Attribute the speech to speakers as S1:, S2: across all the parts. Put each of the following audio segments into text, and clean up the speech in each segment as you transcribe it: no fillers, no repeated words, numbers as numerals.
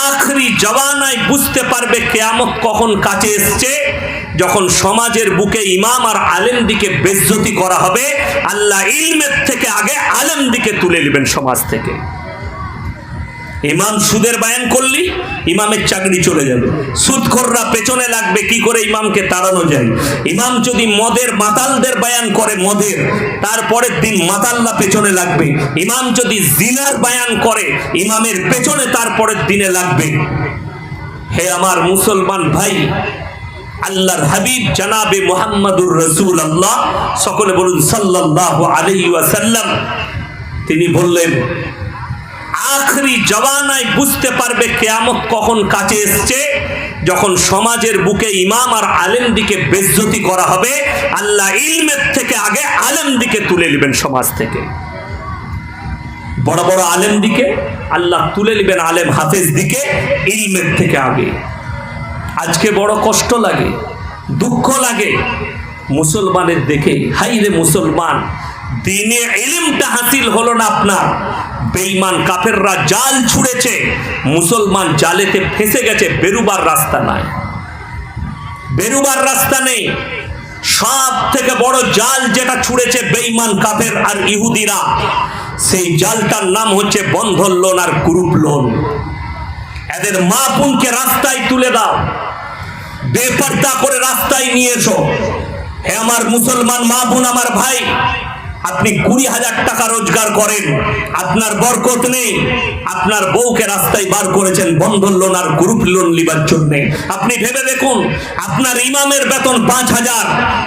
S1: আখরি জওয়ানায় বুঝতে পারবে কিয়ামত কখন কাছে এসছে, যখন সমাজের বুকে ইমাম আর আলেম দিকে বেজ্জতি করা হবে। আল্লাহ ইলমের থেকে আগে আলেম দিকে তুলে নেবেন সমাজ থেকে। ইমাম সুদের বয়ান করলি, ইমামের চাকরি চলে যাবে। সুদখোররা পেছনে লাগবে কি করে ইমামকে তাড়ানো যায়। ইমাম যদি মদের মাতালদের বয়ান করে মদের, তারপরের দিন মাতাল্লা পেছনে লাগবে। ইমাম যদি জিনার বয়ান করে, ইমামের পেছনে তারপরের দিনে লাগবে। হে আমার মুসলমান ভাই, আল্লাহর হাবিব জনাবে মুহাম্মদুর রাসূলুল্লাহ, সকলে বলুন সাল্লাল্লাহু আলাইহি ওয়াসাল্লাম, তিনি বললেন আখরি জওয়ানায় বুঝতে পারবে কিয়ামত কখন কাছে এসছে, যখন সমাজের বুকে ইমাম আর আলেম দিকে বেজ্জতি করা হবে। আল্লাহ ইলমের থেকে আগে আলেম দিকে তুলে নেবেন সমাজ থেকে। বড় বড় আলেম দিকে আল্লাহ তুলে নেবেন, আলেম হাফেজ দিকে ইলমের থেকে আগে। আজকে বড় কষ্ট লাগে, দুঃখ লাগে মুসলমানের দেখে। হাই রে মুসলমান, দিনে ইলমটা হাসিল হলো না আপনার, বেঈমান কাফেররা জাল ছুঁড়েছে, মুসলমান জালেতে ফেঁসে গেছে, বেরুবার রাস্তা নাই, বেরুবার রাস্তা নেই। সব থেকে বড় জাল যেটা ছুঁড়েছে বেঈমান কাফের আর ইহুদিরা, সেই জালটার নাম হচ্ছে বন্ধন লোন আর গ্রুপ লোন। এদের মা বোনকে রাস্তায় তুলে দাও, বেপর্দা করে রাস্তায় নিয়ে এসো। হে আমার মুসলমান মা বোন, আমার ভাই, আপনি 20,000 টাকা রোজগার করেন, আপনার বরকত নেই, আপনার বউকে রাস্তায় বার করেছেন বন্ধন লোন আর গ্রুপ লোন লিবার জন্য। আপনি ভেবে দেখুন, আপনার ইমামের বেতন 5,000,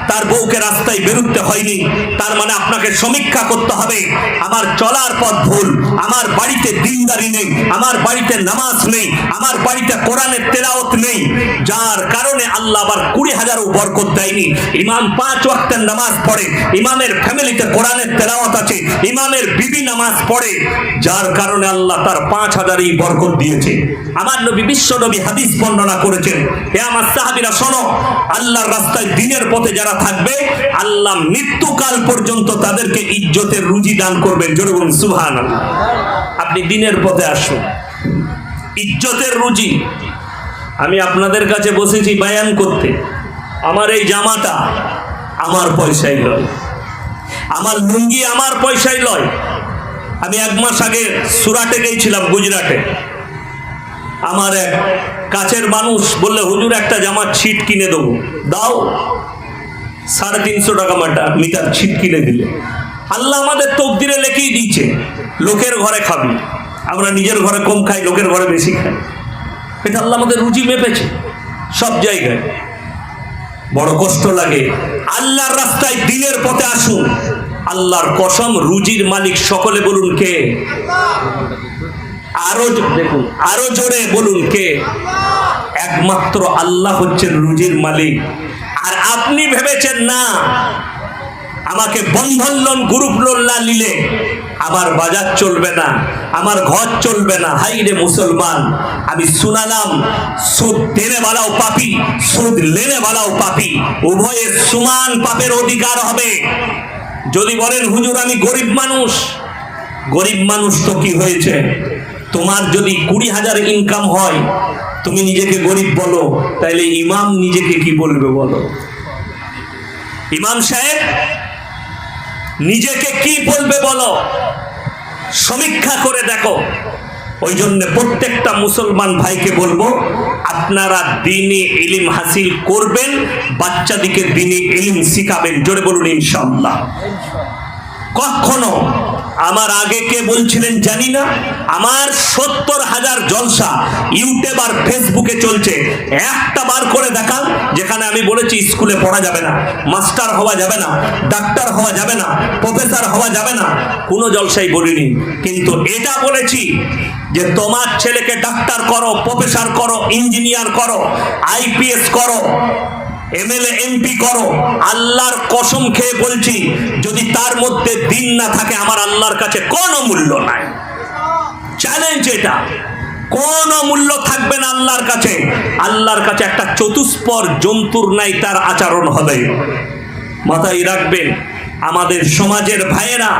S1: তার বউকে রাস্তায় বেরোতে হয়নি। তার মানে আপনাকে সমীক্ষা করতে হবে, আমার চলার পথ ভুল, আমার বাড়িতে দিনদারি নেই, আমার বাড়িতে নামাজ নেই, আমার বাড়িতে কোরআনের তেলাওয়াত নেই, যার কারণে আল্লাহ আবার 20,000ও বরকত দেয়নি। ইমাম 5 ওয়াক্তের নামাজ পড়ে, ইমামের ফ্যামিলিতে কোরআনের তেলাওয়াত আছে, ইমামের বিবি নামাজ পড়ে, যার কারণে আল্লাহ তার 5,000ই বরকত দিয়েছে। আমার নবী, বিশ্ব নবী হাদিস বর্ণনা করেছেন। হে আমার সাহাবীরা শোনো, আল্লাহর রাস্তায় দিনের পথে যারা থাকবে, আল্লাহ মৃত্যুকাল পর্যন্ত তাদেরকে ইজ্জতের রুজি দান করবেন। জোরে বলুন সুবহানাল্লাহ। আপনি দিনের পথে আসুন, ইজ্জতের রুজি। আমি আপনাদের কাছে বসেছি বয়ান করতে, আমার এই জামাটা আমার পয়সায় লয়, আমার লুঙ্গি আমার পয়সায় লয়। আমি 1 মাস আগে সুরাটে গিয়েছিলাম, গুজরাটে। আমার এক কাছের মানুষ বললে, হুজুর একটা জামার ছিট কিনে দেবো। দাও, 350 টাকা মিটার ছিট কিনে দিলে। আল্লাহ আমাদের তকদিরে লেখেই দিচ্ছে, লোকের ঘরে খাবি, আমরা নিজের ঘরে কম খাই, লোকের ঘরে বেশি খাই। এটা আল্লাহ আমাদের রুচি মেপেছে সব জায়গায়। বড় কষ্ট লাগে। আল্লাহর রাস্তায় দিনের পথে আসুন। আল্লাহর কসম, রুজির মালিক সকলে বলুন কে? আরো দেখুন, আরো জোরে বলুন কে? একমাত্র আল্লাহ হচ্ছেন রুজির মালিক। আর আপনি ভেবেছেন না আমাকে বন্ধন লোন গ্রুপ লোন না নিলে আমার বাজার চলবে না, আমার ঘর চলবে না। হাই রে মুসলমান, আমি শুনালাম সুদ দেনে वालाও পাপী, সুদ লেনে वालाও পাপী, উভয়ের সমান পাপের অধিকার হবে। যদি বলেন হুজুর আমি গরিব মানুষ, গরিব মানুষ তো কি হয়েছে? তোমার যদি 20,000 ইনকাম হয়, তুমি নিজেকে গরিব বলো, তাইলে ইমাম নিজেকে কি বলবে বলো? ইমাম সাহেব নিজেকে কি বলবে বলো? সমীক্ষা করে দেখো। ওই জন্য প্রত্যেকটা মুসলমান ভাইকে বলবো, আপনারা দ্বীনি ইলম হাসিল করবেন, বাচ্চাদিকে দ্বীনি ইলম শিখাবেন। জোরে বলুন ইনশাআল্লাহ। কখনো আমার আগে কে বলছিলেন জানি না, আমার 70,000 জলসা ইউটিউব আর ফেসবুকে চলছে। একটা বার করে দেখান যেখানে আমি বলেছি স্কুলে পড়া যাবে না, মাস্টার হওয়া যাবে না, ডাক্তার হওয়া যাবে না, প্রফেসর হওয়া যাবে না, কোনো জলসাই বলিনি। কিন্তু এটা বলেছি যে তোমার ছেলেকে ডাক্তার করো, প্রফেসর করো, ইঞ্জিনিয়ার করো, আইপিএস করো, এমএলএ এমপি করো। আল্লাহর কসম খেয়ে বলছি, যদি তার মধ্যে দিন না থাকে, আমার আল্লাহর কাছে কোনো মূল্য নাই। চ্যালেঞ্জ এটা, কোনো মূল্য থাকবে না আল্লাহর কাছে। আল্লাহর কাছে একটা চতুষ্পর জন্তুর নাই তার আচরণ হবে। মাথায় রাখবেন আমাদের সমাজের ভাইয়েরা,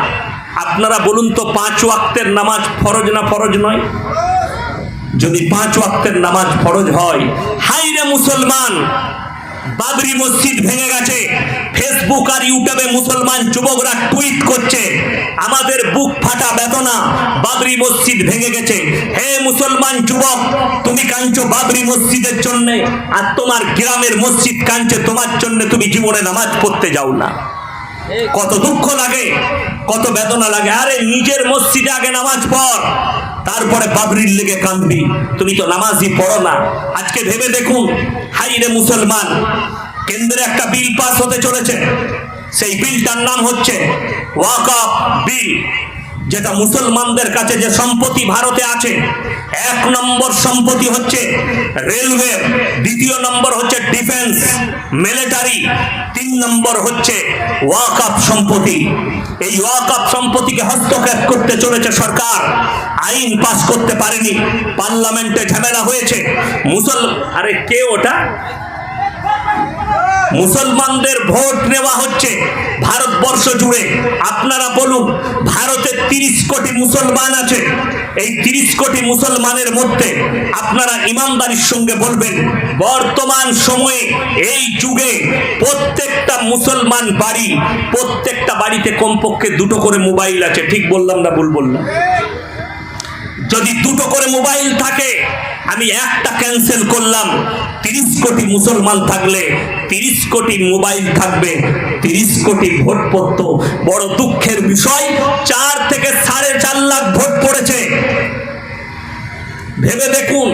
S1: আপনারা বলুন তো 5 ওয়াক্তের নামাজ ফরজ না ফরজ নয়? যদি 5 ওয়াক্তের নামাজ ফরজ হয়, হাই রে মুসলমান, বাবরি মসজিদ ভেঙে গেছে, ফেসবুক আর ইউটিউবে মুসলমান যুবকরা টুইট করছে, আমাদের বুক ফাটা বেদনা, বাবরি মসজিদ ভেঙে গেছে। হে মুসলমান যুবক, তুমি কাঁদছো বাবরি মসজিদের জন্য, আর তোমার গ্রামের মসজিদ কাঁদছে তোমার জন্য, তুমি জীবনে নামাজ পড়তে যাও না। কত দুঃখ লাগে, কত বেদনা লাগে। আরে নিজের মসজিদে আগে নামাজ পড়, তারপরে বাবরির লেগে কাঁদবি। তুমি তো নামাজই পড়ো না। আজকে ভেবে দেখুন, হাই রে মুসলমান, কেন্দ্রে একটা বিল পাস হতে চলেছে। সেই বিলটার নাম হচ্ছে ওয়াকফ বিল, যেটা মুসলমানদের কাছে যে সম্পত্তি ভারতে আছে, 1 নম্বর সম্পত্তি হচ্ছে রেলওয়ে, 2 নম্বর হচ্ছে ডিফেন্স মিলিটারি, 3 নম্বর হচ্ছে ওয়াকফ সম্পত্তি। এই ওয়াকফ সম্পত্তিকে হস্তক্ষেপ করতে চলেছে সরকার, আইন পাস করতে পারেনি, পার্লামেন্টে ঝামেলা হয়েছে। আরে কে ওটা? মুসলমানদের ভোট নেওয়া হচ্ছে ভারতবর্ষ জুড়ে। আপনারা বলুন, ভারতে 30 কোটি মুসলমান আছে। এই 30 কোটি মুসলমানের মধ্যে আপনারা ইমানদারির সঙ্গে বলবেন, বর্তমান সময়ে এই যুগে প্রত্যেকটা মুসলমান বাড়ি, প্রত্যেকটা বাড়িতে কমপক্ষে 2টো করে মোবাইল আছে। ঠিক বললাম না ভুল বললাম? যদি 2টো করে মোবাইল থাকে, আমি একটা ক্যান্সেল করলাম, 30 কোটি মুসলমান থাকলে 30 কোটি মোবাইল থাকবে, 30 কোটি ভোট পড়ত। বড় দুঃখের বিষয়, 4 থেকে 4.5 লাখ ভোট পড়েছে। ভেবে দেখুন,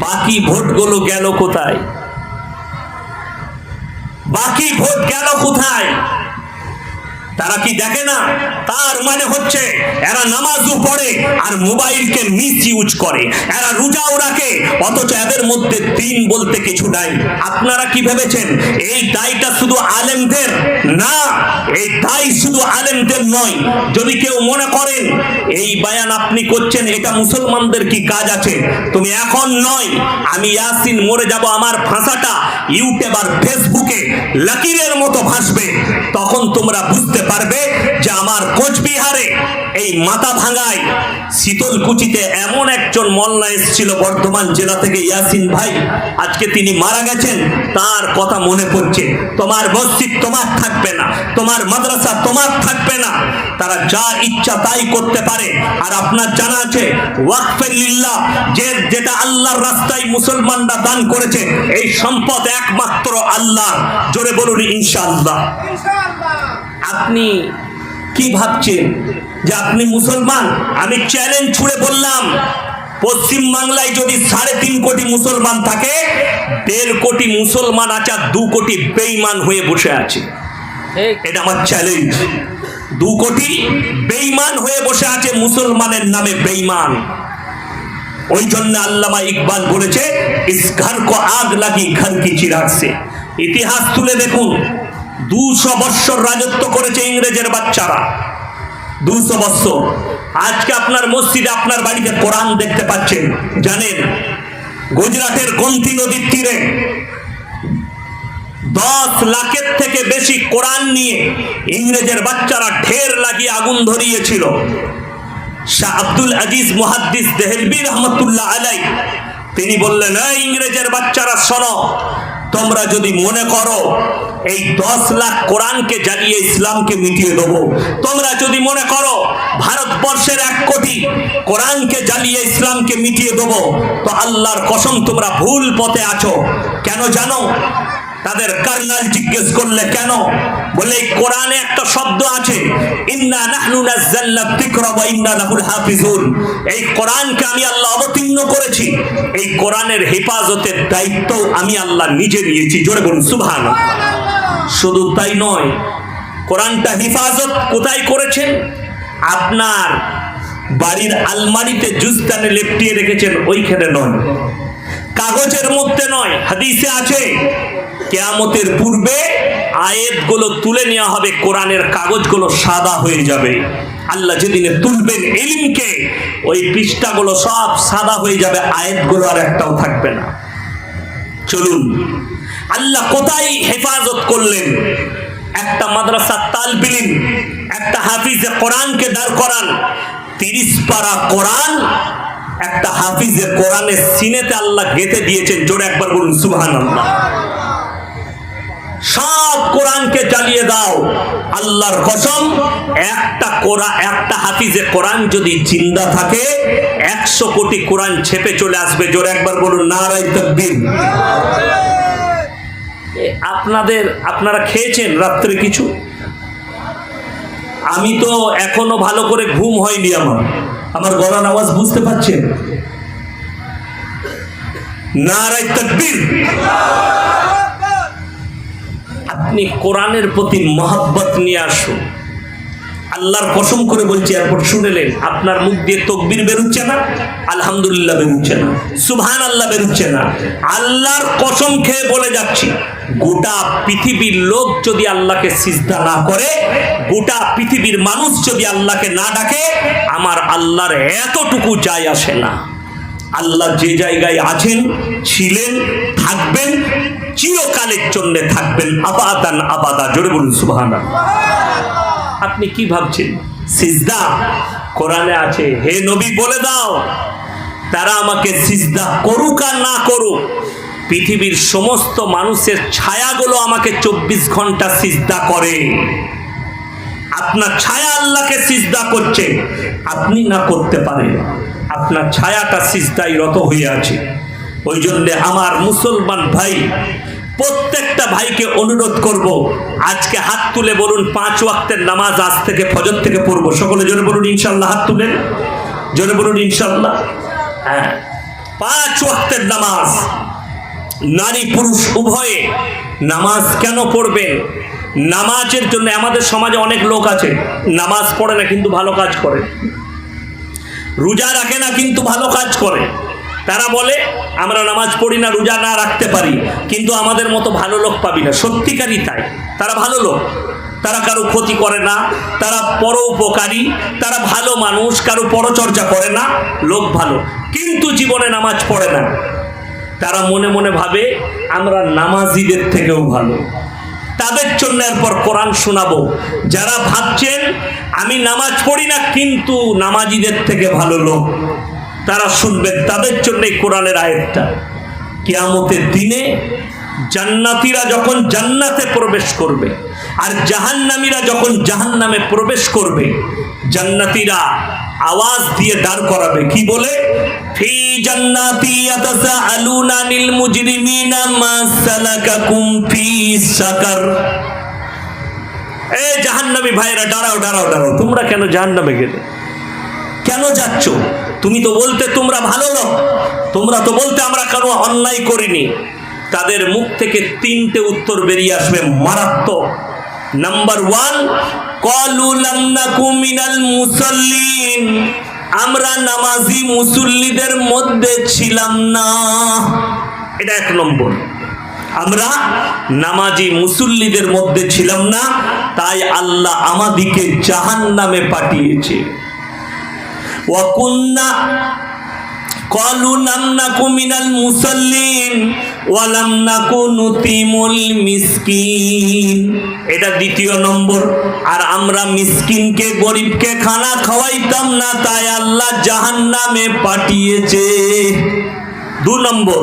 S1: বাকি ভোটগুলো গেল কোথায়? বাকি ভোট গেল কোথায়? তারা কি দেখে না? তার মানে হচ্ছে এরা নামাজও পড়ে আর মোবাইলকে মিস ইউজ করে, এরা রোজাও রাখে, অথচ এদের মধ্যে দিন বলতে কিছু নাই। আপনারা কি ভেবেছেন এই দায়টা শুধু আলেমদের? না, এই দায় শুধু আলেমদের নয়। যদি কেউ মনে করেন এই বায়ান আপনি করছেন এটা মুসলমানদের কি কাজ আছে, তুমি এখন নয়, আমি ইয়াসিন মরে যাব, আমার ভাষাটা ইউটিউব আর ফেসবুকে লকিরের মতো ভাসবে, তখন তোমরা বুঝতে পারবে যে আমার কোচবিহারে এই মাথা ভাঙায় শীতলকুচিতে এমন একজন মোল্লা এসেছিল বর্ধমান জেলা থেকে, ইয়াসিন ভাই, আজকে তিনি মারা গেছেন, তার কথা মনে পড়ছে। তোমার মসজিদ তোমার থাকবে না, তোমার মাদ্রাসা তোমার থাকবে না, তারা যা ইচ্ছা তাই করতে পারে। আর আপনার জানা আছে ওয়াকফে লিল্লাহ, যেটা আল্লাহর রাস্তায় মুসলমানরা দান করেছে, এই সম্পদ একমাত্র আল্লাহ। জোরে বলুন ইনশাআল্লাহ। আপনি কি ভাবছেন যে আপনি মুসলমান? আমি চ্যালেঞ্জ ছুড়ে বললাম, পশ্চিম বাংলায় যদি 3.5 কোটি মুসলমান থাকে, 1.5 কোটি মুসলমান আছে আর 2 কোটি বেঈমান হয়ে বসে আছে। এটা আমার চ্যালেঞ্জ। 2 কোটি বেঈমান হয়ে বসে আছে, মুসলমানের নামে বেঈমান। ওই জন্য আল্লামা ইকবাল বলেছে, ইস ঘর কো আগ লাগি ঘর কি চিরাগ সে। ইতিহাস তুলে দেখুন, 200 বৎসর রাজত্ব করেছে ইংরেজের বাচ্চারা, 200 বৎসর। আজকে আপনার মসজিদে, আপনার বাড়িতে কোরআন দেখতে পাচ্ছেন। জানেন গুজরাটের গোমতী নদীর তীরে 10 লাখের থেকে বেশি কোরআন নিয়ে ইংরেজের বাচ্চারা ঢের লাগিয়ে আগুন ধরিয়েছিল। শাহ আব্দুল আজিজ মুহাদ্দিস দেহলভী রহমতুল্লাহ আলাই তিনি বললেন, এই ইংরেজের বাচ্চারা শোনো, তোমরা যদি মনে করো এই 10 লাখ কোরআনকে জ্বালিয়ে ইসলামকে মিটিয়ে দেবো, তোমরা যদি মনে করো ভারতবর্ষের 1 কোটি কোরআনকে জ্বালিয়ে ইসলামকে মিটিয়ে দেবো, তো আল্লাহর কসম তোমরা ভুল পথে আছো। কেন জানো? তাদের কর্নেল জিজ্ঞেস করলে কেন, বলে এই কোরআনে একটা শব্দ আছে, ইন্না নাহনু নাযালনা যিকরা ওয়া ইন্না লাহুল হাফিজুন। এই কোরআনকে আমি আল্লাহ অবতীর্ণ করেছি, এই কোরআনের হেফাজতের দায়িত্ব আমি আল্লাহ নিজে নিয়েছি। জোরে বলুন সুবহানাল্লাহ। শুধু তাই নয়, কোরআনটা হেফাজত কোথায় করেছেন? আপনার বাড়ির আলমারিতে জুস্তানে লেপটিয়ে রেখেছেন, ওইখানে নয়, কাগজের মধ্যে নয়। হাদিসে আছে কিয়ামতের পূর্বে আয়াতগুলো তুলে নেওয়া হবে, কোরআনের কাগজগুলো সাদা হয়ে যাবে। আল্লাহ যেদিনে তুলবেন ইলমকে, ওই পৃষ্ঠাগুলো সব সাদা হয়ে যাবে, আয়াতগুলো আর একটাও থাকবে না। চলুন, আল্লাহ কোথায় হেফাজত করলেন? একটা মাদ্রাসা তালবিলিম, একটা হাফিজে কোরআনকে দাঁড় করান, 30 পারা কোরআন একটা হাফিজের কোরআনের সিনেতে আল্লাহ গেঁথে দিয়েছেন। জোরে একবার বলুন সুবহানাল্লাহ। সব কোরআনকে জ্বালিয়ে দাও, আল্লাহর কসম, একটা হাফিজে কোরআন যদি জিন্দা থাকে 100 কোটি কোরআন ছেপে চলে আসবে। জোরে একবার বলুন নারায়ে তাকবীর। আপনারা খেয়েছেন রাত্রে কিছু? আমি তো এখনো ভালো করে ঘুম হয়নি। আমার গলার আওয়াজ বুঝতে পারছেন? নারায়ে তাকবীর। আপনি কোরআনের প্রতি মহব্বত নিয়ে আসুন। আল্লাহর কসম করে বলছি, এরপর শুনেলেন আপনার মুখ দিয়ে তাকবীর বেরোচ্ছে না, আলহামদুলিল্লাহ বেরোচ্ছে না, সুবহানাল্লাহ বেরোচ্ছে না। আল্লাহর কসম খেয়ে বলে যাচ্ছি, গোটা পৃথিবীর লোক যদি আল্লাহকে সিজদা না করে, গোটা পৃথিবীর মানুষ যদি আল্লাহকে না ডাকে, আমার আল্লাহর এতটুকু যায় আসে না। আল্লাহ যে জায়গায় আছেন, ছিলেন, থাকবেন, চিরকালের জন্য থাকবেন, আবাদান আবাদা। জোরে বলুন সুবহানাল্লাহ। আপনি কি ভাবছেন সিজদা কোরআনে আছে? হে নবী বলে দাও, তারা আমাকে সিজদা করুক আর না করুক, পৃথিবীর সমস্ত মানুষের ছায়াগুলো আমাকে 24 ঘন্টা সিজদা করে। আপনার ছায়া আল্লাহকে সিজদা করছে, আপনি না করতে পারেন, আপনার ছায়াটা সিজদায় রত হয়ে আছে। ওই জন্য আমার মুসলমান ভাই, প্রত্যেকটা ভাইকে অনুরোধ করব, আজকে হাত তুলে বলুন 5 ওয়াক্তের নামাজ আজ থেকে ফজর থেকে পড়বো। সকলে জোরে বলুন ইনশাআল্লাহ। হাত তুলেন, জোরে বলুন ইনশাআল্লাহ। হ্যাঁ, 5 ওয়াক্তের নামাজ, নারী পুরুষ উভয়ে নামাজ কেন পড়বেন? নামাজের জন্য। আমাদের সমাজে অনেক লোক আছে নামাজ পড়ে না কিন্তু ভালো কাজ করে, রোজা রাখে না কিন্তু ভালো কাজ করে। তারা বলে আমরা নামাজ পড়ি না, রোজা না রাখতে পারি, কিন্তু আমাদের মতো ভালো লোক পাবি না। সত্যিকারই তাই, তারা ভালো লোক, তারা কারো ক্ষতি করে না, তারা পরোপকারী, তারা ভালো মানুষ, কারো পরচর্চা করে না, লোক ভালো, কিন্তু জীবনে নামাজ পড়ে না। তারা মনে মনে ভাবে আমরা নামাজিদের থেকেও ভালো। তাদের জন্য এরপর কোরআন শোনাবো। যারা ভাবছেন আমি নামাজ পড়ি না কিন্তু নামাজিদের থেকে ভালো লোক, তারা শুনবেন, তাদের জন্য কোরআনের আয়াতটা। কিয়ামতের দিনে জান্নাতীরা যখন জান্নাতে প্রবেশ করবে আর জাহান্নামীরা যখন জাহান্নামে প্রবেশ করবে, জান্নাতীরা আওয়াজ দিয়ে দাঁড় করাবে, কি বলে? ফি জান্নাতি ইয়াতাসাআলুনা আনিল মুজরিমিনা মা সালাকাকুম ফি সাকার। এই জাহান্নামী ভাইরা, দাঁড়াও দাঁড়াও দাঁড়াও, তোমরা কেন জাহান্নামে গেলে? কেন যাচ্ছ? তুমি তো বলতে তোমরা ভালো লোক, তোমরা তো বলতে আমরা কোনো অন্যায় করিনি। তাদের মুখ থেকে 3টে উত্তর বেরিয়ে আসবে মারাত্মক। নাম্বার 1, ক্বালু লাম নাকু মিনাল মুসাল্লিন, আমরা নামাজি মুসল্লিদের মধ্যে ছিলাম না। এটা 1 নম্বর, আমরা নামাজি মুসল্লিদের মধ্যে ছিলাম না, তাই আল্লাহ আমাদিকে জাহান্নামে পাঠিয়েছে। ওয়া কুন্না ক্বালু লাম নাকু মিনাল মুসাল্লিন ওয়া লাম নাকু নুতিমুল মিসকিন, এটা 2 নম্বর। আর আমরা মিসকিনকে, গরিবকে খানা খাওয়াইতাম না, তাই আল্লাহ জাহান্নামে পাঠিয়েছে। 2 নম্বর,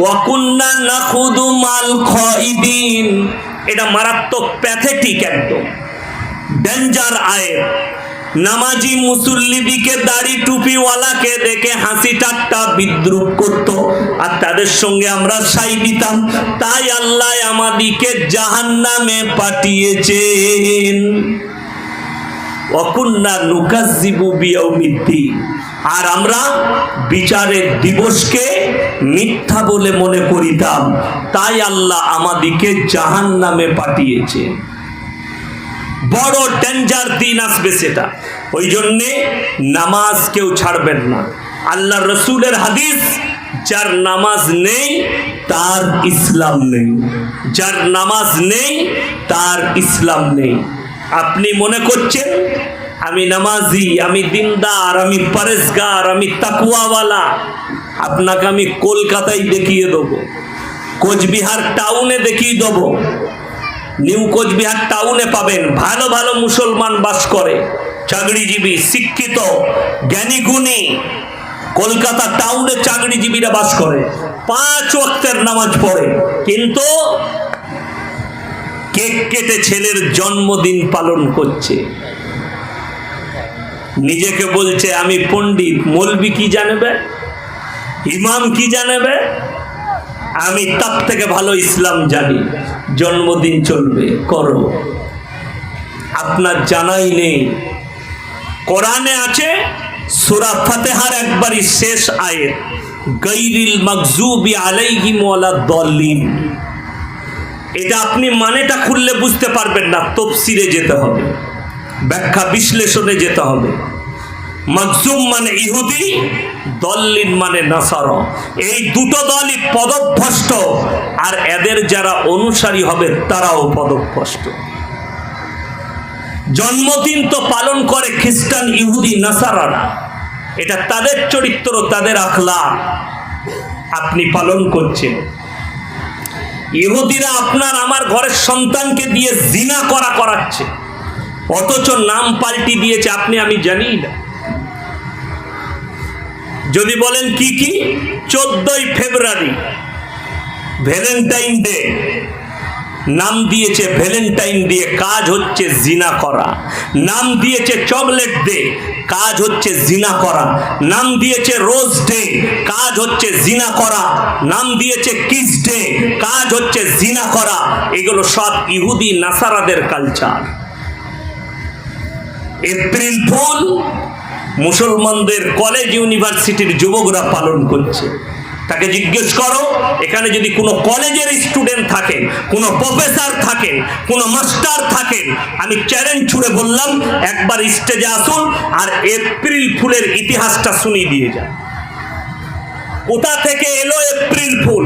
S1: ওয়া কুন্না নাখুদু মাল খাইদিন, এটা মারাত্মক, প্যাথেটিক, একদম ডেঞ্জার আয়াত। নামাজি মুসল্লিদিকে, দাড়ি টুপিওয়ালাকে দেখে হাসি ঠাট্টা বিদ্রুপ করত, আর তাদের সঙ্গে আমরা সাই দিতাম, তাই আল্লাহ আমাদিকে জাহান্নামে পাঠিয়েছেন। ওয়া কুন্না নুকাজ্জিবু বিয়াউমিদ্দিন, আর আমরা বিচারের দিবসকে মিথ্যা বলে মনে করিতাম, তাই আল্লাহ আমাদিকে জাহান্নামে পাঠিয়েছে। বড় ডেঞ্জার দিন আসবে সেটা। ওই জন্যে নামাজ কেউ ছাড়বেন না। আল্লাহ রসুলের হাদিস, যার নামাজ নেই তার ইসলাম নেই, যার নামাজ নেই তার ইসলাম নেই। আপনি মনে করছেন আমি নামাজি, আমি দিনদার, আমি পরেজগার, আমি তাকওয়াওয়ালা, আপনাকে আমি কলকাতায় দেখিয়ে দেবো, কোচবিহার টাউনে দেখিয়ে দেবো। নিউ কোচবিহার টাউনে পাবেন ভালো ভালো মুসলমান বাস করে, চাকরিজীবী, শিক্ষিত, জ্ঞানী গুণী, কলকাতা টাউনে চাকরিজীবীরা বাস করে, 5 ওয়াক্তের নামাজ পড়ে, কিন্তু কেক কেটে ছেলের জন্মদিন পালন করছে। নিজেকে বলছে আমি পণ্ডিত, মৌলবি কি জানবে, ইমাম কি জানবে, আমি তার থেকে ভালো ইসলাম জানি। জন্মদিন চলবে, করো, আপনার জানাই নেই। কোরআনে আছে সূরা ফাতিহার একবারই শেষ আয়াত, গায়রিল মাগজুবি আলাইহিম ওয়ালাদ-দাল্লিন। এটা আপনি মানেটা খুললে বুঝতে পারবেন না, তাফসীরে যেতে হবে, ব্যাখ্যা বিশ্লেষণে যেতে হবে। মাগজুম মানে ইহুদি, দল্লিন মানে নাসারা। এই দুটো দলই পদভ্রষ্ট, আর এদের যারা অনুসারী হবে তারাও পদভ্রষ্ট। জন্মদিন তো পালন করে খ্রিস্টান, ইহুদি, নাসারারা, এটা তাদের চরিত্র, তাদের আখলাক, আপনি পালন করছেন। ইহুদিরা আপনার আমার ঘরের সন্তানকে দিয়ে জিনা করাচ্ছে, অথচ নাম পাল্টি দিয়েছে আপনি আমি জানি না। যদি বলেন কি কি, 14ই ফেব্রুয়ারি ভ্যালেন্টাইন ডে, নাম দিয়েছে ভ্যালেন্টাইন দিয়ে, কাজ হচ্ছে জিনা করা। নাম দিয়েছে চকলেট ডে, কাজ হচ্ছে জিনা করা। নাম দিয়েছে রোজ ডে, কাজ হচ্ছে জিনা করা। নাম দিয়েছে কিস ডে, কাজ হচ্ছে জিনা করা। এগুলো সব ইহুদি নাসারাদের কালচার। এপ্রিল ফুল মুসলমানদের কলেজ ইউনিভার্সিটির যুবকরা পালন করছে। তাকে জিজ্ঞেস করো, এখানে যদি কোনো কলেজের স্টুডেন্ট থাকেন, কোনো প্রফেসর থাকেন, কোনো মাস্টার থাকেন, আমি চ্যালেঞ্জ ছুড়ে বললাম একবার স্টেজে আসুন আর এপ্রিল ফুলের ইতিহাসটা শুনিয়ে দিয়ে যান। কোথা থেকে এলো এপ্রিল ফুল?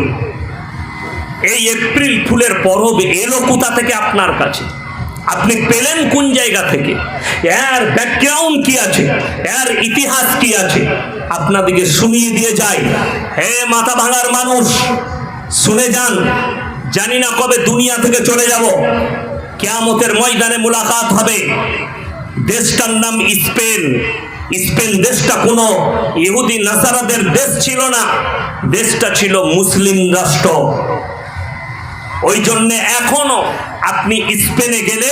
S1: এই এপ্রিল ফুলের পরব এলো কোথা থেকে আপনার কাছে? আপনি পেলেন কোন জায়গা থেকে? এর ব্যাকগ্রাউন্ড কি আছে, এর ইতিহাস কি আছে, আপনাদেরকে শুনিয়ে দিয়ে যায়। হে মাথা ভাঙার মানুষ, শুনে যান। জানি না কবে দুনিয়া থেকে চলে যাব, কিয়ামতের ময়দানে মুলাকাত হবে। দেশটার নাম স্পেন। স্পেন দেশটা কোনো ইহুদি নাসারাদের দেশ ছিল না, দেশটা ছিল মুসলিম রাষ্ট্র। ওই জন্য এখনো আপনি স্পেনে গেলে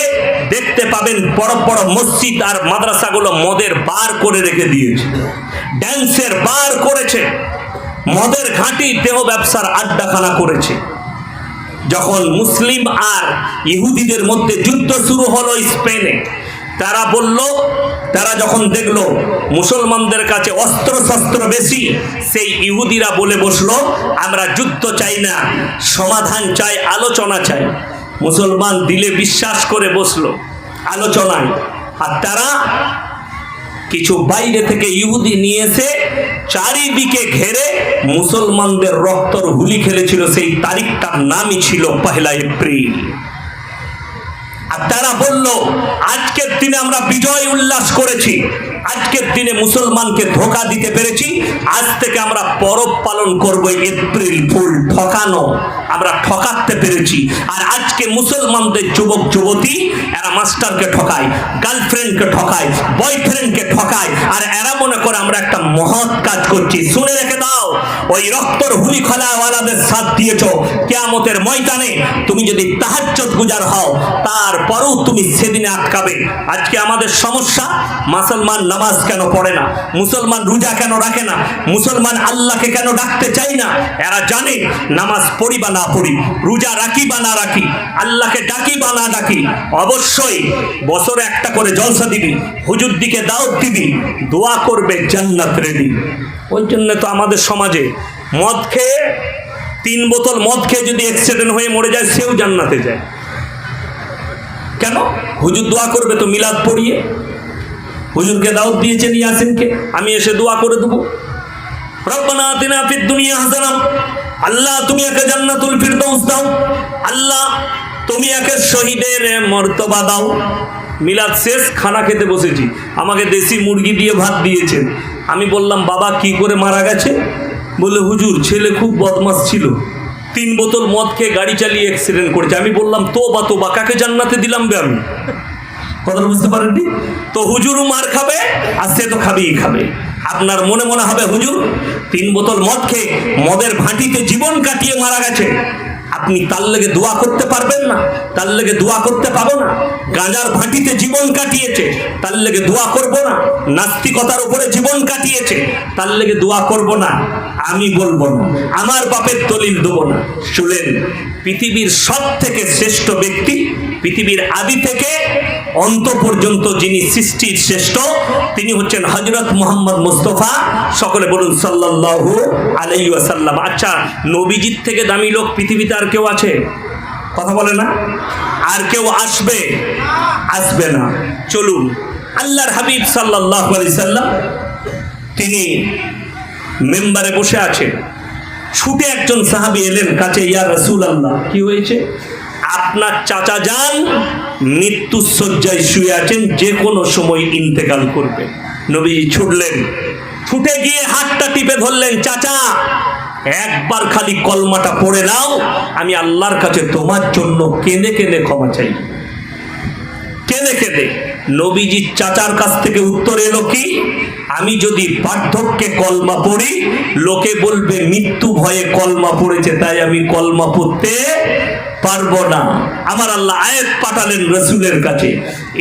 S1: দেখতে পাবেন বড় বড় মসজিদ আর মাদ্রাসাগুলো মদের বার করে রেখে দিয়েছে, ড্যান্সের বার করেছে, মদের ঘাঁটি, দেহ ব্যবসার আড্ডাখানা করেছে। যখন মুসলিম আর ইহুদিদের মধ্যে যুদ্ধ শুরু হলো স্পেনে, তারা যখন দেখলো মুসলমানদের কাছে অস্ত্র শস্ত্র বেশি, সেই ইহুদিরা বলে বসলো আমরা যুদ্ধ চাই না, সমাধান চাই, আলোচনা চাই। মুসলমান দিলে বিশ্বাস করে বসলো আলোচনায়। আর তারা কিছু বাইরে থেকে ইহুদি নিয়ে এসে চারিদিকে ঘেরে মুসলমানদের রক্তর হুলি খেলেছিল। সেই তারিখটার নামই ছিল 1 এপ্রিল। আর তারা বলল আজকের দিনে আমরা বিজয় উল্লাস করেছি, আজকের দিনে মুসলমানকে ধোঁকা দিতে পেরেছি, আজ থেকে আমরা পরব পালন করব এপ্রিল ফুল। ঠকানো, আমরা ঠকাতে পেরেছি। আর আজকে মুসলমানদের যুবক যুবতী এরা মাস্টারকে ঠকায়, গার্লফ্রেন্ডকে ঠকায়, বয়ফ্রেন্ডকে ঠকায়, আর এরা মনে করে আমরা একটা মহৎ কাজ করছি। শুনে রেখে দাও, ওই রক্তর হুলি খোলাওয়ালাদের সাথ দিয়েছো, কিয়ামতের ময়দানে তুমি যদি তাহাজ্জুদ গুজার হও তারপরেও তুমি সেদিনে আটকাবে। আজকে আমাদের সমস্যা, মুসলমান নামাজ কেন পড়ে না, মুসলমান রোজা কেন রাখে না, মুসলমান আল্লাহকে কেন ডাকতে চাই না। এরা জানে নামাজ পড়ি বা না পড়ি, রোজা রাখি বা না রাখি, আল্লাহকে ডাকি বা না ডাকি, অবশ্যই বছরে একটা করে জলসা দিবি, হুজুর দিকে দাওয়াত দিবি, দোয়া করবে, জান্নাত রেডি। ওই জন্য তো আমাদের সমাজে মদ খেয়ে 3 বোতল মদ খেয়ে যদি অ্যাক্সিডেন্ট হয়ে মরে যায় সেও জান্নাতে যায়। কেন? হুজুর দোয়া করবে তো মিলাদ পড়িয়ে। হুজুরকে দাওয়াত দিয়েছেন ইয়াসিনকে, আমি এসে দোয়া করে দেবো, রব্বানা আতিনা ফিদ দুনিয়া হাসানা, আল্লাহ তুমি একে জান্নাতুল ফিরদৌস দাও, আল্লাহ তুমি একে শহীদের মর্তবা দাও। মিলাদ শেষ, খানা খেতে বসেছি, আমাকে দেশি মুরগি দিয়ে ভাত দিয়েছেন। আমি বললাম বাবা কি করে মারা গেছে? বলে হুজুর ছেলে খুব বদমাস ছিল, 3 বোতল মদ খেয়ে গাড়ি চালিয়ে অ্যাক্সিডেন্ট করেছে। আমি বললাম তোবা, কাকে জান্নাতে দিলাম বে আমি? কথা বুঝতে পারেননি তো? হুজুরও মার খাবে আর সে তো খাবেই খাবে। আপনার মনে মনে হবে হুজুর 3 বোতল মদ খেয়ে মদের ভাঁটিতে জীবন কাটিয়ে মারা গেছে, আপনি তার লেগে দোয়া করতে পারবেন না? তার লেগে দোয়া করতে পাবো না? গাঁজার ভাঁটিতে জীবন কাটিয়েছে, তার লেগে দোয়া করব না? নাস্তিকতার উপরে জীবন কাটিয়েছে, তার লেগে দোয়া করব না? আমি বলবো না, আমার বাপের দলিল দেবো না। শুনেন, পৃথিবীর সব থেকে শ্রেষ্ঠ ব্যক্তি, পৃথিবীর আদি থেকে অন্ত পর্যন্ত যিনি সৃষ্টির শ্রেষ্ঠ, তিনি হচ্ছেন হযরত মুহাম্মদ মুস্তাফা, সকলে বলুন সাল্লাল্লাহু আলাইহি ওয়াসাল্লাম। আচ্ছা, নবীজির থেকে দামি লোক পৃথিবীতে আর কেউ আছে? কথা বলে না। আর কেউ আসবে? আসবে না। চলুন, আল্লাহর হাবিব সাল্লাল্লাহু আলাইহি সাল্লাম তিনি মেম্বারে বসে আছেন, ছুটে একজন সাহাবী এলেন কাছে, ইয়া রাসূলুল্লাহ, কি হয়েছে? আপনার চাচা যান মৃত্যু শয্যায় শুয়ে আছেন, যে কোনো সময় ইন্তেকাল করবে। নবীজি ছুটলেন, ছুটে গিয়ে হাতটা টিপে ধরলেন, চাচা একবার খালি কলমাটা পড়ে নাও, আমি আল্লাহর কাছে তোমার জন্য কেঁদে কেঁদে ক্ষমা চাই। কেঁদে কেঁদে নবীজির চাচার কাছ থেকে উত্তর এলো কি? আমি যদি বার্ধক্যে কলমা পড়ি, লোকে বলবে মৃত্যু ভয়ে কলমা পড়েছে, তাই আমি কলমা পড়তে পারবো না। আমার আল্লাহ আয়াত পাঠালেন রাসূলের কাছে,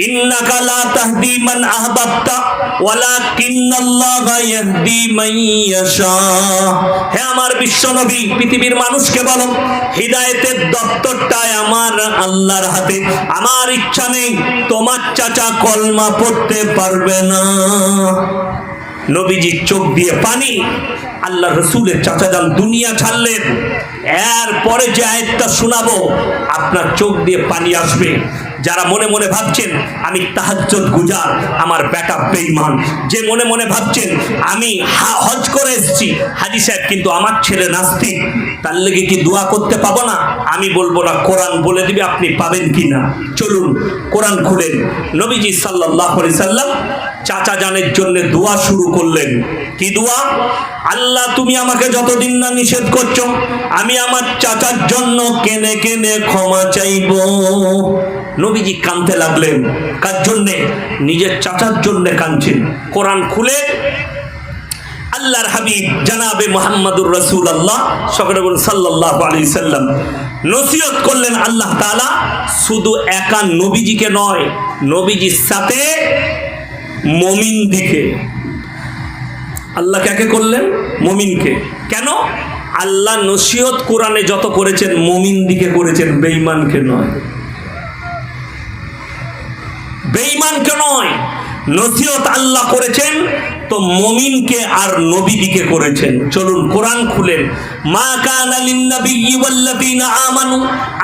S1: ইন্নাকা লা তাহদি মান আহবাবতা ওয়ালাকিন্নাল্লাহা ইয়াহদি মান ইয়াশা। হে আমার বিশ্ব নবী, পৃথিবীর মানুষকে বলো, হিদায়াতের দপ্তরটাই আমার আল্লাহর হাতে। আমার ইচ্ছা নেই তোমার চাচা কলমা পড়তে পারবে না। নবীজির চোখ দিয়ে পানি। আল্লাহ রসুলের চাচা যান দুনিয়া ছাড়লেন, এরপরে যে আয়াতটা শোনাবো আপনার চোখ দিয়ে পানি আসবে। যারা মনে মনে ভাবছেন আমি তাহাজ্জুদ গুজার, আমার বেটা বেঈমান, যে মনে মনে ভাবছেন আমি হজ করে এসেছি হাজী সাহেব কিন্তু আমার ছেলে নাস্তিক, তার লেগে কি দোয়া করতে পাবো না? আমি বলবো না, কোরআন বলে দিবে আপনি পাবেন কি না। চলুন কোরআন খুলেন। নবীজি সাল্লাল্লাহু আলাইহি সাল্লাম চাচা জানের জন্য দোয়া শুরু করলেন। কি দোয়া? আল্লাহ তুমি আমাকে যতদিন না নিষেধ করছো, আমি আমার চাচার জন্য কেনে কেনে ক্ষমা চাইব। নবীজি কাঁদতে লাগলেন। কার জন্যে? নিজের চাচার জন্য কাঁদছেন। কোরআন খুলে আল্লাহর হাবিব জানাবে মুহাম্মাদুর রাসূলুল্লাহ সকলে বলুন সাল্লাল্লাহু আলাইহি সাল্লাম নসিহত করলেন। আল্লাহ তাআলা শুধু একা নবীজিকে নয়, নবীজির সাথে মুমিনদিকে। আল্লাহ কাকে করলেন? মুমিনকে। কেন? আল্লাহ নসিহত কোরআনে যত করেছেন মুমিনদিকে করেছেন, বেঈমানকে নয়। বেঈমানকে নয়, নসিহত আল্লাহ করেছেন তো মুমিনকে আর নবীদিকে করেছেন। চলুন কোরআন খুলেন। মা কানা লিন-নাবিয়্যি ওয়াল্লাযীনা আমানু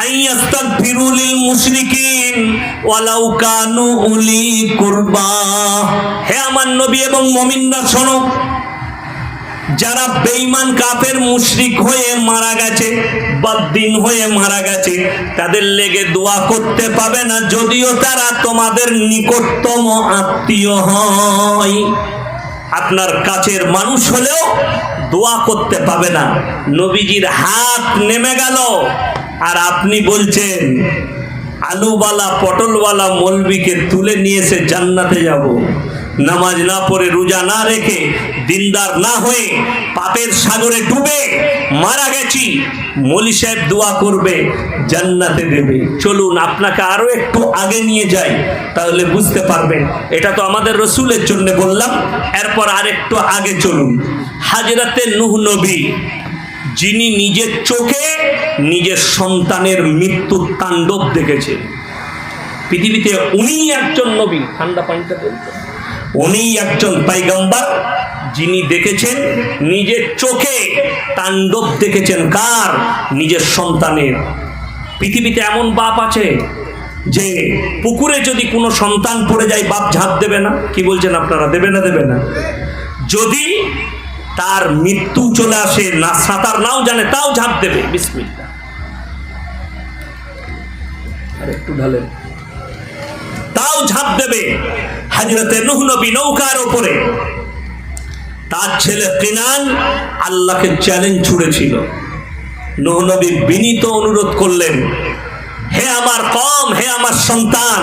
S1: আইয়াস্তাগফিরু লিল মুশরিকিন ওয়ালাউ কানু উলি কুরবা। হে আমার নবী এবং মুমিনরা শোনো, যারা বেঈমান কাফের মুশরিক হয়ে মারা গেছে, বদ্দিন হয়ে মারা গেছে, তাদের লেগে দোয়া করতে পাবে না, যদিও তারা তোমাদের নিকটতম আত্মীয় হয়। আপনার কাছের মানুষ হলেও দোয়া করতে পাবে না। নবীজির হাত নেমে গেল আর আপনি বলছেন আলুওয়ালা পটলওয়ালা মৌলবীকে তুলে নিয়ে এসে জান্নাতে যাব। নামাজ না পড়ে, রোজা না রেখে, দিনদার না হয়ে পাপের সাগরে ডুবে মারা গেছি, মৌলী সাহেব দোয়া করবে জান্নাতে দেবে। চলুন আপনাকে আরো একটু আগে নিয়ে যাই, তাহলে বুঝতে পারবেন। এটা তো আমাদের রসুলের জন্য বললাম, এরপর আরেকটু আগে চলুন। হাজরাতে নূহ নবী, যিনি নিজের চোখে নিজের সন্তানের মৃত্যুর তাণ্ডব দেখেছে। পৃথিবীতে উনি একজন নবী, ঠান্ডা পানিটা বলতে, উনি একজন পয়গম্বর যিনি দেখেছেন নিজের চোখে তাণ্ডব দেখেছেন। কার? নিজের সন্তানের। পৃথিবীতে এমন বাপ আছে যে পুকুরে যদি কোনো সন্তান পড়ে যায় বাপ ঝাঁপ দেবে না? কি বলছেন আপনারা, দেবে না? দেবে না? যদি তার মৃত্যু চলে আসে, না সাঁতার নাও জানে, তাও ঝাঁপ দেবে। বিসমিল্লাহ, আর একটু ঢালেন, তাও ঝাঁপ দেবে। হযরতে নূহ নবী নৌকার উপরে, তার ছেলে কিনান আল্লাহকে চ্যালেঞ্জ ছুড়েছিল। নূহ নবী বিনীত অনুরোধ করলেন, হে আমার কওম, হে আমার সন্তান,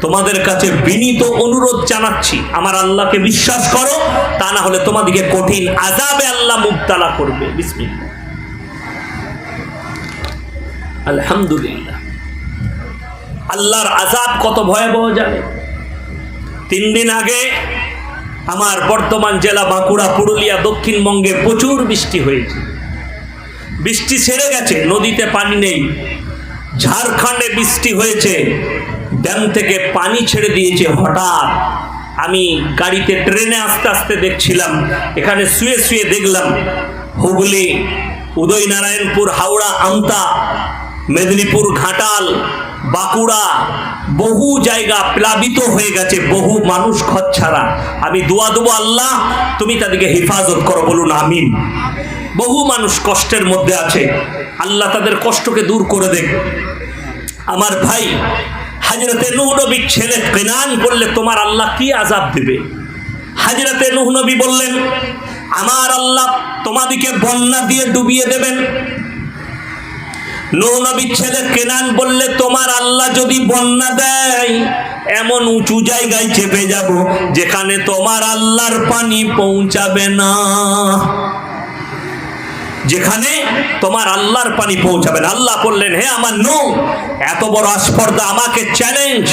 S1: তোমাদের কাছে বিনীত অনুরোধ জানাচ্ছি, আমার আল্লাহকে বিশ্বাস করো, তা না হলে তোমাদেরকে কঠিন আযাবে আল্লাহ মুবতালা করবে। বিসমিল্লাহ। আলহামদুলিল্লাহ। আল্লাহর আযাব কত ভয়াবহ জানে? 3 দিন আগে আমার বর্তমান জেলা বাঁকুড়া, পুরুলিয়া, দক্ষিণবঙ্গে প্রচুর বৃষ্টি হয়েছে। বৃষ্টি ছেড়ে গেছে, নদীতে পানি নেই। ঝাড়খণ্ডে বৃষ্টি হয়েছে, ড্যাম থেকে পানি ছেড়ে দিয়েছে হঠাৎ। আমি গাড়িতে ট্রেনে আস্তে আস্তে দেখছিলাম, এখানে শুয়ে শুয়ে দেখলাম হুগলি, উদয়নারায়ণপুর, হাওড়া, আমতা, মেদিনীপুর, ঘাটাল, বাঁকুড়া, বহু জায়গা প্লাবিত হয়ে গেছে, বহু মানুষ খচ্ছাড়া। আমি দোয়া দেবো, আল্লাহ তুমি তাদেরকে হেফাজত করো, বলুন আমিন। বহু মানুষ কষ্টের মধ্যে আছে, আল্লাহ তাদের কষ্টকে দূর করে দেখ। আমার ভাই, হযরতে নূহ নবীর ছেলে কেনান বললে তোমার আল্লাহ কি আযাব দিবে? হযরতে নূহ নবী বললেন আমার আল্লাহ তোমাদেরকে বন্যা দিয়ে ডুবিয়ে দেবেন। নূহ নবীর ছেলে কেনান বললে তোমার আল্লাহ যদি বন্যা দেয়, এমন উঁচু জায়গায় চেপে যাব যেখানে তোমার আল্লাহর পানি পৌঁছাবে না, যেখানে তোমার আল্লাহর পানি পৌঁছাবে না। আল্লাহ বললেন হে আমার নূহ, এত বড় আস্পর্ধা, আমাকে চ্যালেঞ্জ,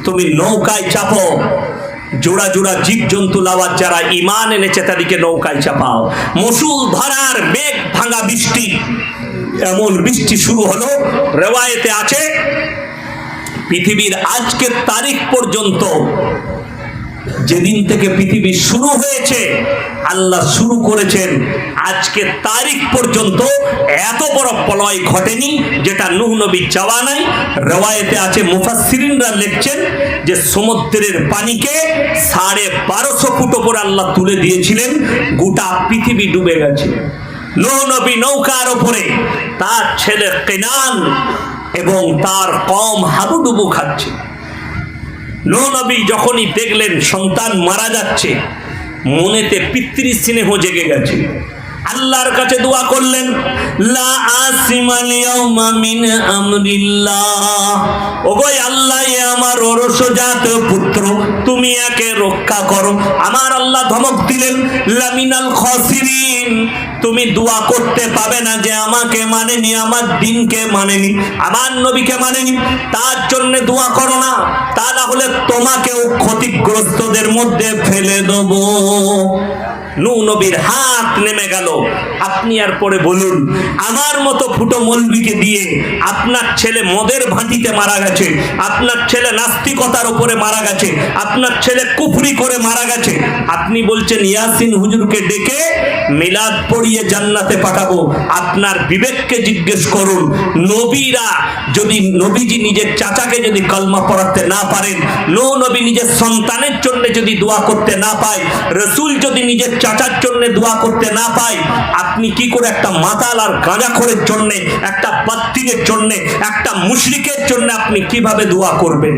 S1: তুমি নৌকায় চাপো, জোড়া জোড়া জীবজন্তু লাওয়াত যারা ঈমান এনেছে তাদেরকে নৌকায় চাপাও। মুসুল ধারার মেঘ ভাঙা বৃষ্টি, এমন বৃষ্টি শুরু হলো, রেওয়ায়েতে আছে পৃথিবীর আজকের তারিখ পর্যন্ত, যেদিন থেকে পৃথিবী শুরু হয়েছে, আল্লাহ শুরু করেছেন, আজকে তারিখ পর্যন্ত এত বড় প্রলয় ঘটেনি যেটা নূহ নবীর চাওয়া নাই। রেওয়ায়েতে আছে, মুফাসসিরিনরা লিখছেন যে সমুদ্রের পানিকে 1250 ফুট উপরে আল্লাহ তুলে দিয়েছিলেন, গোটা পৃথিবী ডুবে গেছে। নূহ নবী নৌকার উপরে, তার ছেলে কেনান এবং তার কওম হাবুডুবু খাচ্ছে। নূহ নবী যখনই দেখলেন সন্তান মারা যাচ্ছে, মনেতে পিতৃস্নেহ জেগে গেছে, আল্লাহর কাছে দোয়া করলেন, লা আসিমাল ইয়াউমা মিন আমরিল্লাহ, ওগো আল্লাহ, এ আমার ওরসজাত পুত্র, তুমি একে রক্ষা করো। আমার আল্লাহ ধমক দিলেন, লামিনাল খাসিরিন, তুমি দোয়া করতে পাবে না যে আমাকে মানেনি, আমার দ্বীনকে মানেনি, আমার নবীকে মানেনি, তার জন্য দোয়া করো না, তা না হলে তোমাকেও ক্ষতিগ্রস্তদের মধ্যে ফেলে দেব। নূহ নবীর হাত নেমে গেল। আপনি আর পরে বলুন, আমার মতো ফুটো মৌলবীকে দিয়ে আপনার ছেলে মদের ভাঁটিতে মারা গেছে, আপনার ছেলে নাস্তিকতার উপরে মারা গেছে, আপনার ছেলে কুফরি করে মারা গেছে, আপনি বলছেন ইয়াসিন হুজুরকে ডেকে মিলাদ পড়িয়ে জান্নাতে পাঠাবো। আপনার বিবেককে জিজ্ঞেস করুন, নবীরা যদি, নবীজি নিজের চাচাকে যদি কলমা পড়াতে না পারেন, নূহ নবী নিজের সন্তানের জন্য যদি দোয়া করতে না পায়, রাসূল যদি নিজের চাচার জন্য দোয়া করতে না পায়, আপনি কি করে একটা মাতাল আর গাঁজাখোরের জন্য, একটা বাত্তিনের জন্য, একটা মুশরিকের জন্য আপনি কিভাবে দোয়া করবেন?